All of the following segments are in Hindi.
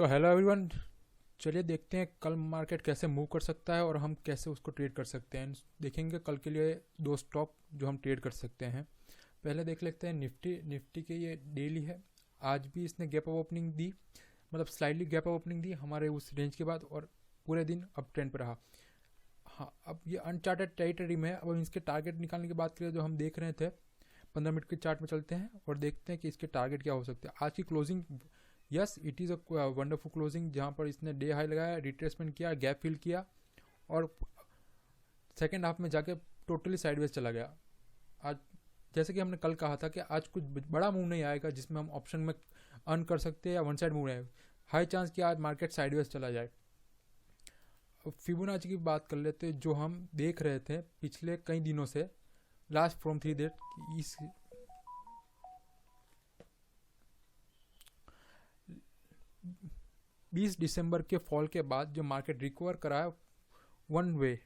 तो हेलो एवरीवन। चलिए देखते हैं कल मार्केट कैसे मूव कर सकता है और हम कैसे उसको ट्रेड कर सकते हैं। देखेंगे कल के लिए दो स्टॉक जो हम ट्रेड कर सकते हैं। पहले देख लेते हैं निफ्टी। निफ्टी के ये डेली है। आज भी इसने गैप अप ओपनिंग दी, मतलब स्लाइडली गैप अप ओपनिंग दी हमारे उस रेंज के बाद, और पूरे दिन अप ट्रेंड पर रहा। हाँ, अब ये अनचार्टेड टेरिटरी में है। अब हम इसके टारगेट निकालने की बात करें जो हम देख रहे थे, 15 मिनट के चार्ट में चलते हैं और देखते हैं कि इसके टारगेट क्या हो सकते हैं। आज की closing, yes it is a wonderful closing, जहाँ पर इसने डे हाई लगाया, रिट्रेसमेंट किया, गैप फिल किया और सेकेंड हाफ में जाके टोटली साइडवेज चला गया। आज जैसे कि हमने कल कहा था कि आज कुछ बड़ा मूव नहीं आएगा जिसमें हम ऑप्शन में अर्न कर सकते हैं या वन साइड मूव आएगा। हाई चांस कि आज मार्केट साइडवेज चला जाए। अब फिबोनाची की बात कर लेते हैं, जो हम देख रहे थे पिछले कई दिनों से, लास्ट फ्रॉम 3 डेट, इस 20 दिसंबर के फॉल के बाद जो मार्केट रिकवर करा है वन वे,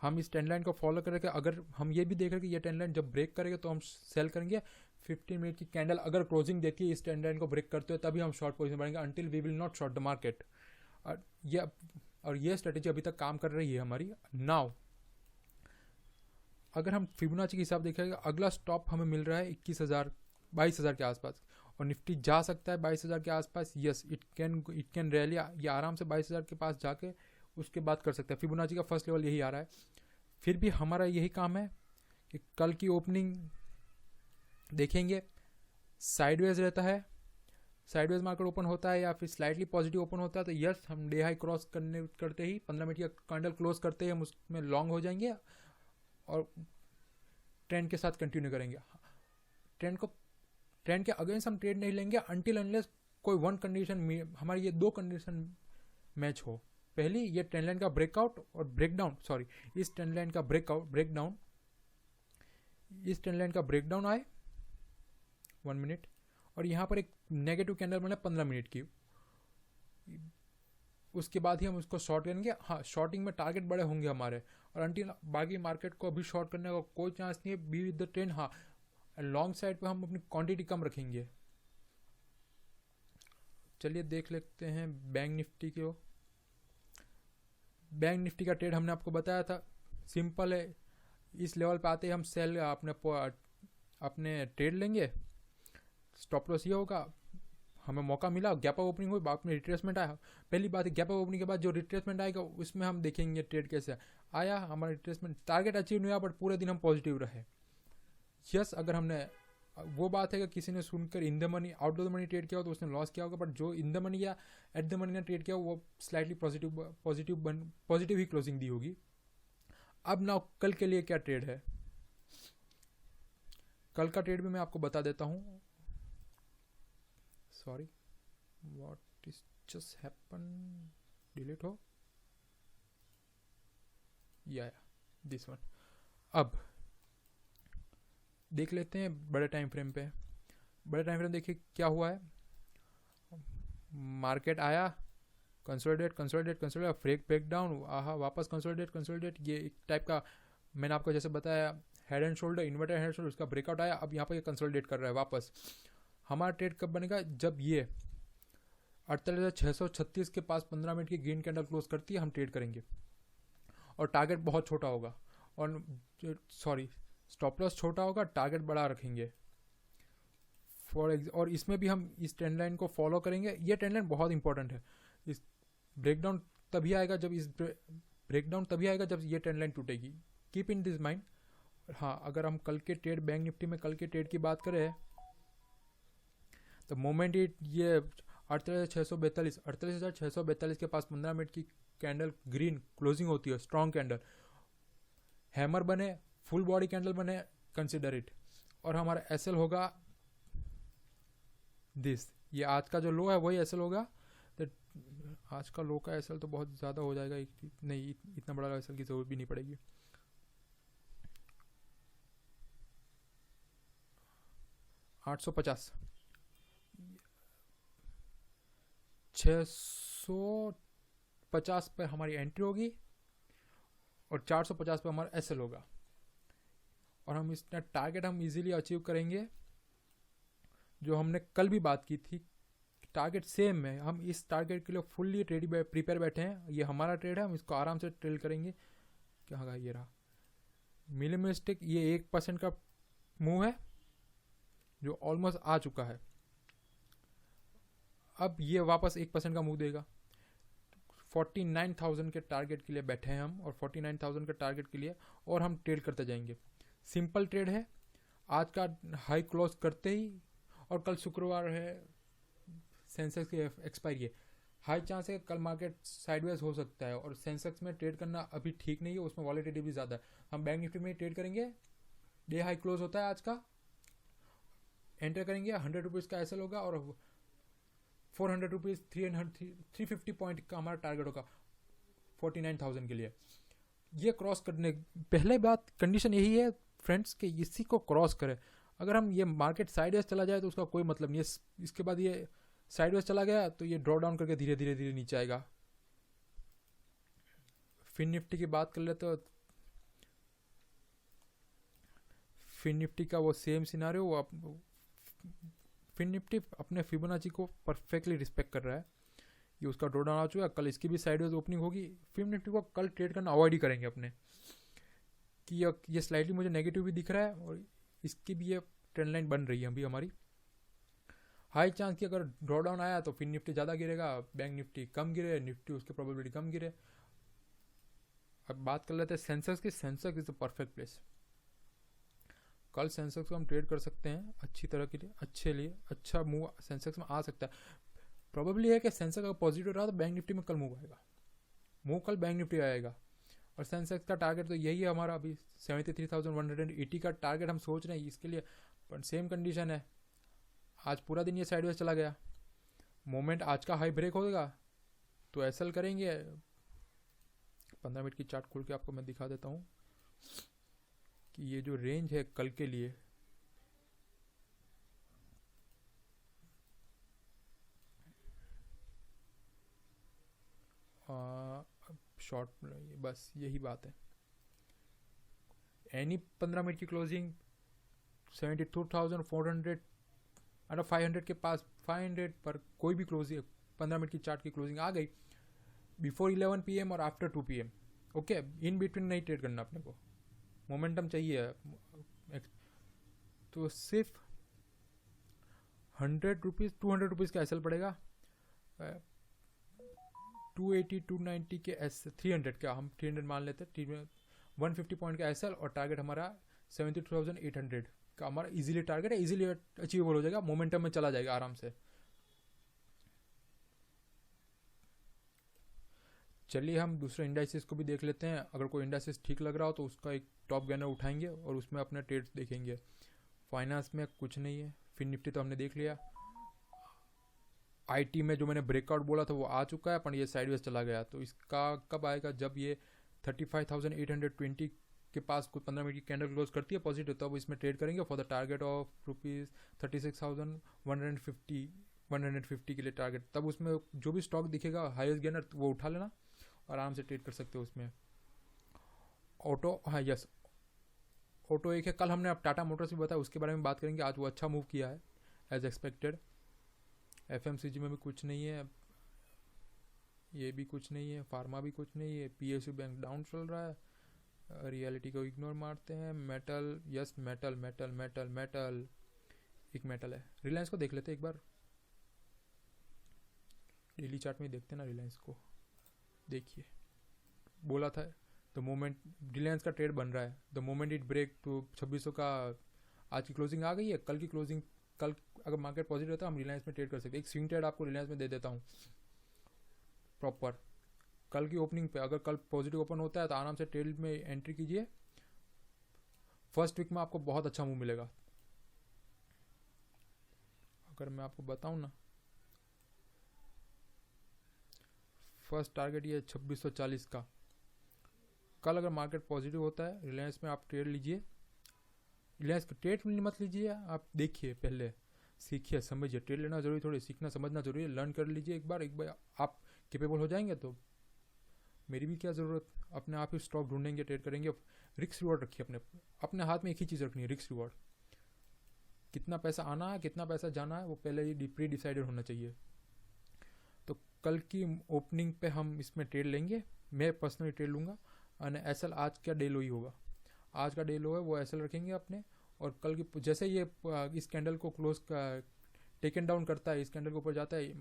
हम इस ट्रेंड लाइन को फॉलो करेंगे। अगर हम ये भी देख रहे हैं कि ये ट्रेंड लाइन जब ब्रेक करेंगे तो हम सेल करेंगे। 15 मिनट की कैंडल अगर क्लोजिंग देखिए इस ट्रेंड लाइन को ब्रेक करते हो तभी हम शॉर्ट पोजीशन बढ़ेंगे, until we will not short the market. और ये स्ट्रेटेजी अभी तक काम कर रही है हमारी। नाउ अगर हम फिबोनाची के हिसाब देखेंगे, अगला स्टॉप हमें मिल रहा है 21,000 22,000 के आसपास, और निफ्टी जा सकता है 22,000 के आसपास। यस इट कैन रैली, ये आराम से 22,000 के पास जाके उसके बाद कर सकता है। फिबोनाची का फर्स्ट लेवल यही आ रहा है। फिर भी हमारा यही काम है कि कल की ओपनिंग देखेंगे, साइडवेज रहता है, साइडवेज मार्केट ओपन होता है या फिर स्लाइटली पॉजिटिव ओपन होता है तो यस हम डे हाई क्रॉस करते ही 15 मिनट का कैंडल क्लोज करते ही हम उसमें लॉन्ग हो जाएंगे और ट्रेंड के साथ कंटिन्यू करेंगे। ट्रेंड के अगेंस्ट हम ट्रेड नहीं लेंगे अनटिल अनलेस कोई वन कंडीशन, हमारी ये दो कंडीशन मैच हो। पहली, ये ट्रेंड लाइन का ब्रेकआउट और ब्रेकडाउन, सॉरी इस ट्रेंड लाइन का ब्रेकडाउन, इस ट्रेंड लाइन का ब्रेकडाउन आए 1 मिनट, और यहाँ पर एक नेगेटिव कैंडल बने 15 मिनट की, उसके बाद ही हम उसको शॉर्ट करेंगे। हाँ, शॉर्टिंग में टारगेट बड़े होंगे हमारे, और अंटिल बाकी मार्केट को अभी शॉर्ट करने का कोई चांस नहीं है। Be with the trend. हाँ, लॉन्ग साइड पे हम अपनी क्वांटिटी कम रखेंगे। चलिए देख लेते हैं बैंक निफ्टी को। बैंक निफ्टी का ट्रेड हमने आपको बताया था, सिंपल है। इस लेवल पे आते ही हम सेल अपने ट्रेड लेंगे। स्टॉप लॉस ये होगा, हमें मौका मिला, गैप अप ओपनिंग हुई, बाद में रिट्रेसमेंट आया। पहली बात है, गैप अप ओपनिंग के बाद जो रिट्रेसमेंट आएगा उसमें हम देखेंगे ट्रेड कैसे आया। हमारा रिट्रेसमेंट टारगेट अचीव नहीं हुआ, बट पूरे दिन हम पॉजिटिव रहे। यस, अगर हमने, वो बात है कि किसी ने सुनकर in the money out of the money trade किया हो तो उसने लॉस किया होगा, बट जो इन द मनी या एट द मनी ने ट्रेड किया वो स्लाइटली पॉजिटिव ही क्लोजिंग दी होगी। अब ना कल के लिए क्या ट्रेड है, कल का ट्रेड भी मैं आपको बता देता हूँ। Sorry, what is just happen, delete हो या दिस वन। अब देख लेते हैं बड़े टाइम फ्रेम पे। बड़े टाइम फ्रेम देखिए क्या हुआ है। मार्केट आया, कंसोलिडेट, ब्रेक डाउन, आहा वापस कंसोलिडेट। ये एक टाइप का, मैंने आपको जैसे बताया, head and shoulder, inverted head and shoulder, उसका ब्रेकआउट आया। अब यहाँ पर ये कंसोलिडेट कर रहा है वापस। हमारा ट्रेड कब बनेगा, जब ये 48,636 के पास 15 मिनट की ग्रीन कैंडल क्लोज करती है, हम ट्रेड करेंगे। और टारगेट बहुत छोटा होगा, और सॉरी स्टॉप लॉस छोटा होगा, टारगेट बड़ा रखेंगे। और इसमें भी हम इस ट्रेंड लाइन को फॉलो करेंगे। ये ट्रेंड लाइन बहुत इंपॉर्टेंट है। इस ब्रेकडाउन तभी आएगा जब ये ट्रेंड लाइन टूटेगी। Keep in this mind. हाँ, अगर हम कल के ट्रेड, बैंक निफ्टी में कल के ट्रेड की बात करें तो मोमेंट ये 48,642 के पास 15 मिनट की कैंडल ग्रीन क्लोजिंग होती है, स्ट्रॉन्ग कैंडल, हैमर बने, फुल बॉडी कैंडल बने, कंसिडर इट। और हमारा एसएल होगा दिस, ये आज का जो लो है वही एसएल होगा। तो आज का लो का एसएल तो बहुत ज़्यादा हो जाएगा, नहीं इतना बड़ा एसएल की जरूरत भी नहीं पड़ेगी। 850, 650 पे हमारी एंट्री होगी और 450 पे हमारा एसएल होगा, और हम इसका टारगेट हम इजीली अचीव करेंगे। जो हमने कल भी बात की थी, टारगेट सेम है, हम इस टारगेट के लिए फुल्ली रेडी प्रिपेयर बैठे हैं। ये हमारा ट्रेड है, हम इसको आराम से ट्रेल करेंगे। क्या होगा, ये रहा मिनिमलिस्टिक, ये 1% का मूव है जो ऑलमोस्ट आ चुका है। अब ये वापस 1% का मूव देगा। 49,000 के टारगेट के लिए बैठे हैं हम, और 49,000 के टारगेट के लिए और हम ट्रेड करते जाएंगे। सिंपल ट्रेड है, आज का हाई क्लोज करते ही, और कल शुक्रवार है, सेंसेक्स की एक्सपायरी है, हाई चांस है कल मार्केट साइडवेज हो सकता है। और सेंसेक्स में ट्रेड करना अभी ठीक नहीं है, उसमें वॉलेटिलिटी भी ज़्यादा है। हम बैंक निफ्टी में ट्रेड करेंगे, डे हाई क्लोज होता है आज का, एंटर करेंगे, 100 रुपीज़ का एसएल होगा, और 400 रुपीज़ 350 पॉइंट का हमारा टारगेट होगा 49,000 के लिए। ये क्रॉस करने पहले बात कंडीशन यही है फ्रेंड्स कि इसी को क्रॉस करें। अगर हम ये मार्केट साइडवेज चला जाए तो उसका कोई मतलब नहीं है। इसके बाद ये साइडवेज चला गया तो ये ड्रॉ डाउन करके धीरे धीरे धीरे नीचे आएगा। फिन निफ्टी की बात कर ले तो फिन निफ्टी का वो सेम सिनारियो, वो फिन निफ्टी अपने फिबोनाची को परफेक्टली रिस्पेक्ट कर रहा है। ये उसका ड्रॉ डाउन आ चुका है, कल इसकी भी साइडवेज ओपनिंग होगी। फिन निफ्टी को कल ट्रेड करना अवॉइड ही करेंगे अपने, कि ये स्लाइटली मुझे नेगेटिव भी दिख रहा है, और इसकी भी ये ट्रेंड लाइन बन रही है अभी हमारी। हाई चांस कि अगर ड्रॉ डाउन आया तो फिन निफ्टी ज़्यादा गिरेगा, बैंक निफ्टी कम गिरे, निफ्टी उसकी प्रोबेबिलिटी कम गिरे। अब बात कर लेते हैं सेंसेक्स की। Sensex is the perfect place. कल सेंसेक्स को हम ट्रेड कर सकते हैं अच्छी तरह के लिए, अच्छा मूव सेंसेक्स में आ सकता है। प्रोबेबली है कि सेंसेक्स अगर पॉजिटिव रहा तो बैंक निफ्टी में कल मूव आएगा, कल बैंक निफ्टी आएगा। और सेंसेक्स का टारगेट तो यही है हमारा अभी 73,180 का टारगेट हम सोच रहे हैं इसके लिए। पर सेम कंडीशन है, आज पूरा दिन ये साइडवेज चला गया, मोमेंट आज का हाई ब्रेक होगा तो एसएल करेंगे। 15 मिनट की चार्ट खोल के आपको मैं दिखा देता हूँ कि ये जो रेंज है कल के लिए, शॉर्ट, बस यही बात है। एनी 15 मिनट की क्लोजिंग 72,400 अगर 500 के पास, 500 पर कोई भी क्लोजिंग 15 मिनट की चार्ट की क्लोजिंग आ गई बिफोर 11 PM और after 2 PM, okay, in between नहीं ट्रेड करना अपने को, मोमेंटम चाहिए। तो सिर्फ 100 रुपीज़ 200 रुपीज़ का एसएल पड़ेगा, 280 290 के एस 300 का, हम 300 मान लेते हैं, 150 पॉइंट का एसएल, और टारगेट हमारा 72,800 का हमारा इजीली टारगेट है, इजीली अचीवेबल हो जाएगा, मोमेंटम में चला जाएगा आराम से। चलिए हम दूसरे इंडाइसिस को भी देख लेते हैं। अगर कोई इंडाइसिस ठीक लग रहा हो तो उसका एक टॉप गैनर उठाएंगे और उसमें अपने ट्रेड्स देखेंगे। फाइनेंस में कुछ नहीं है, फिन निफ्टी तो हमने देख लिया। आईटी में जो मैंने ब्रेकआउट बोला था वो आ चुका है, पर ये साइडवेज चला गया, तो इसका कब आएगा, जब ये 35,820 के पास कुछ 15 मिनट की कैंडल क्लोज करती है पॉजिटिव, तब इसमें ट्रेड करेंगे फॉर द टारगेट ऑफ ₹36,150 के लिए टारगेट। तब उसमें जो भी स्टॉक दिखेगा हाईएस्ट गेनर वो उठा लेना, आराम से ट्रेड कर सकते हो उसमें। ऑटो, हाँ यस, ऑटो एक है। कल हमने अब टाटा मोटर्स भी बताया, उसके बारे में बात करेंगे। आज वो अच्छा मूव किया है एज एक्सपेक्टेड। एफएमसीजी में भी कुछ नहीं है, ये भी कुछ नहीं है, फार्मा भी कुछ नहीं है, पीएसयू बैंक डाउन चल रहा है, रियलिटी को इग्नोर मारते हैं। Metal, yes metal metal metal metal, एक मेटल है। रिलायंस को देख लेते हैं एक बार, डेली चार्ट में देखते हैं ना रिलायंस को। देखिए बोला था द मोमेंट रिलायंस का ट्रेड बन रहा है, द मोमेंट इट ब्रेक तो 2600 का आज की क्लोजिंग आ गई है। कल की क्लोजिंग, कल अगर मार्केट पॉजिटिव रहता है हम रिलायंस में ट्रेड कर सकते हैं। एक स्विंग ट्रेड आपको रिलायंस में दे देता हूँ प्रॉपर। कल की ओपनिंग पे अगर कल पॉजिटिव ओपन होता है तो आराम से ट्रेड में एंट्री कीजिए। फर्स्ट वीक में आपको बहुत अच्छा मूव मिलेगा। अगर मैं आपको बताऊँ ना, फर्स्ट टारगेट ये 2640 का। कल अगर मार्केट पॉजिटिव होता है रिलायंस में आप ट्रेड लीजिए। रिलायंस का ट्रेड मत लीजिए, आप देखिए, पहले सीखिए समझिए। ट्रेड लेना जरूरी, थोड़ी सीखना समझना जरूरी है। लर्न कर लीजिए एक बार आप कैपेबल हो जाएंगे तो मेरी भी क्या ज़रूरत, अपने आप ही स्टॉक ढूंढेंगे, ट्रेड करेंगे। रिस्क रिवॉर्ड रखिए अपने हाथ में। एक ही चीज़ रखनी है, रिस्क रिवॉर्ड। कितना पैसा आना है, कितना पैसा जाना है, वो पहले ही प्री डिसाइडेड होना चाहिए। कल की ओपनिंग पे हम इसमें ट्रेड लेंगे, मैं पर्सनली ट्रेड लूँगा। और एस एल आज का डे लो ही होगा, आज का डे लो है वो एस एल रखेंगे अपने। और कल की जैसे ये इस कैंडल को क्लोज टेकन डाउन करता है, इस कैंडल के ऊपर जाता है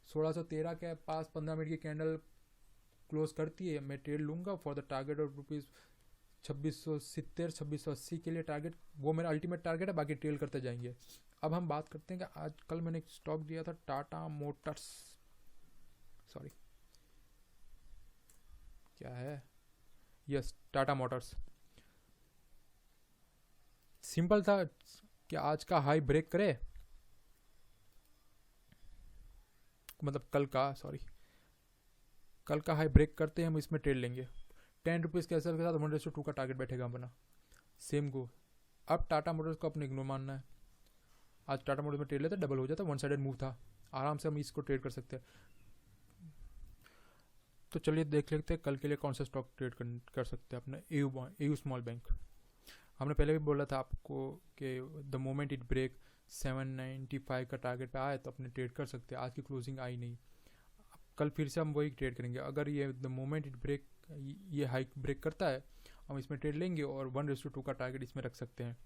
1613 के पास 15 मिनट की कैंडल क्लोज करती है, मैं ट्रेड लूँगा for the target of rupees 2670 2680 के लिए टारगेट, वो मेरा अल्टीमेट टारगेट है, बाकी ट्रेल करते जाएंगे। अब हम बात करते हैं कि आज कल मैंने एक स्टॉक दिया था टाटा मोटर्स, सॉरी क्या है, यस टाटा मोटर्स। सिंपल था कि आज का हाई ब्रेक करे, मतलब कल का हाई ब्रेक करते हैं हम इसमें ट्रेड लेंगे। 10 रुपीज़ के एसएल के साथ 1:2 का टारगेट बैठेगा अपना, सेम को। अब टाटा मोटर्स को अपने इग्नोर मानना है। आज टाटा मोटर्स में ट्रेड लेते डबल हो जाता, वन साइडेड मूव था, आराम से हम इसको ट्रेड कर सकते हैं। तो चलिए देख लेते हैं कल के लिए कौन सा स्टॉक ट्रेड कर सकते हैं अपने। एयू स्मॉल बैंक, हमने पहले भी बोला था आपको कि द मोमेंट इट ब्रेक 795 का टारगेट पे आए तो अपने ट्रेड कर सकते हैं। आज की क्लोजिंग आई नहीं, कल फिर से हम वही ट्रेड करेंगे। अगर ये द मोमेंट इट ब्रेक ये हाइक ब्रेक करता है, हम इसमें ट्रेड लेंगे और 1:2 का टारगेट इसमें रख सकते हैं।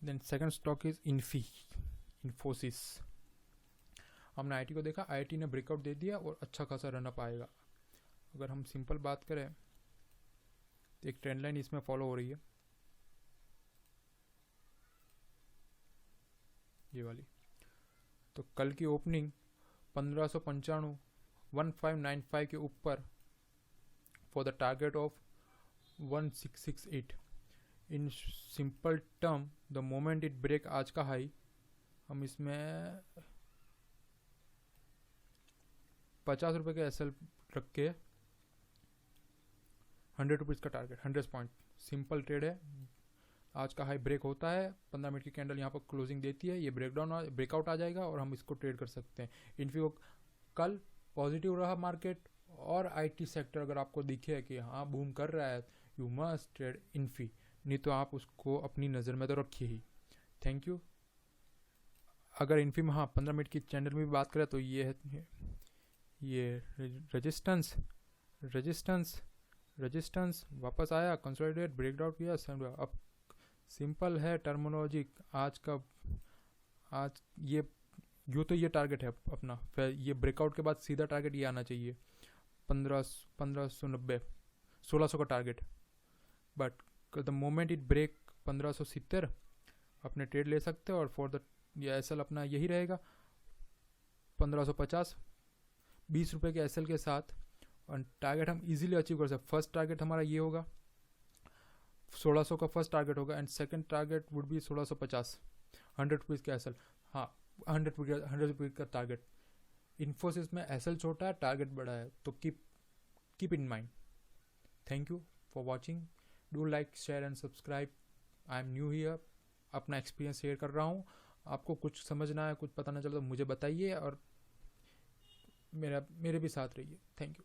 Then second stock is Infosys. हमने आईटी को देखा, आईटी ने ब्रेकआउट दे दिया और अच्छा खासा रनअप आएगा। अगर हम सिंपल बात करें तो एक ट्रेंड लाइन इसमें फॉलो हो रही है, ये वाली। तो कल की ओपनिंग 1595 1595 के ऊपर for the target of 1668। In simple term the moment it break आज का हाई, हम इसमें 50 रुपये के एसएल रख के 100 रुपीज़ का टारगेट, 100 पॉइंट। सिंपल ट्रेड है, आज का हाई ब्रेक होता है, 15 मिनट की कैंडल यहाँ पर क्लोजिंग देती है, ये ब्रेकआउट आ जाएगा और हम इसको ट्रेड कर सकते हैं। इनफी कल पॉजिटिव रहा मार्केट और आईटी सेक्टर अगर आपको दिखे कि हाँ बूम कर रहा है, यू मस्ट ट्रेड इनफी, नहीं तो आप उसको अपनी नज़र में तो रखिए ही। Thank you. अगर इनफी में हाँ 15 मिनट की कैंडल में भी बात करें तो ये है, ये रेजिस्टेंस वापस आया, कंसोलिडेट ब्रेकडाउन किया, अब सिंपल है टर्मिनोलॉजी। आज ये तो ये टारगेट है अपना, फिर ये ब्रेकआउट के बाद सीधा टारगेट ये आना चाहिए 1590 1600 का target. But the moment it break 1570 अपने ट्रेड ले सकते हैं और फॉर द ये एसएल अपना यही रहेगा 1550, 20 रुपये के एसएल के साथ, और टारगेट हम इजीली अचीव कर सकते। फर्स्ट टारगेट हमारा ये होगा 1600 का फर्स्ट टारगेट होगा, and second target would be 1650, 100 rupees का एसएल। हाँ 100 रुपीज़ का टारगेट। इन्फोसिस में एसएल छोटा है, टारगेट बड़ा है, तो keep in mind. Thank you for watching, do like share and subscribe. I am new here, अपना एक्सपीरियंस शेयर कर रहा हूँ। आपको कुछ समझना है, कुछ पता ना चला तो मुझे बताइए और मेरे भी साथ रहिए। Thank you.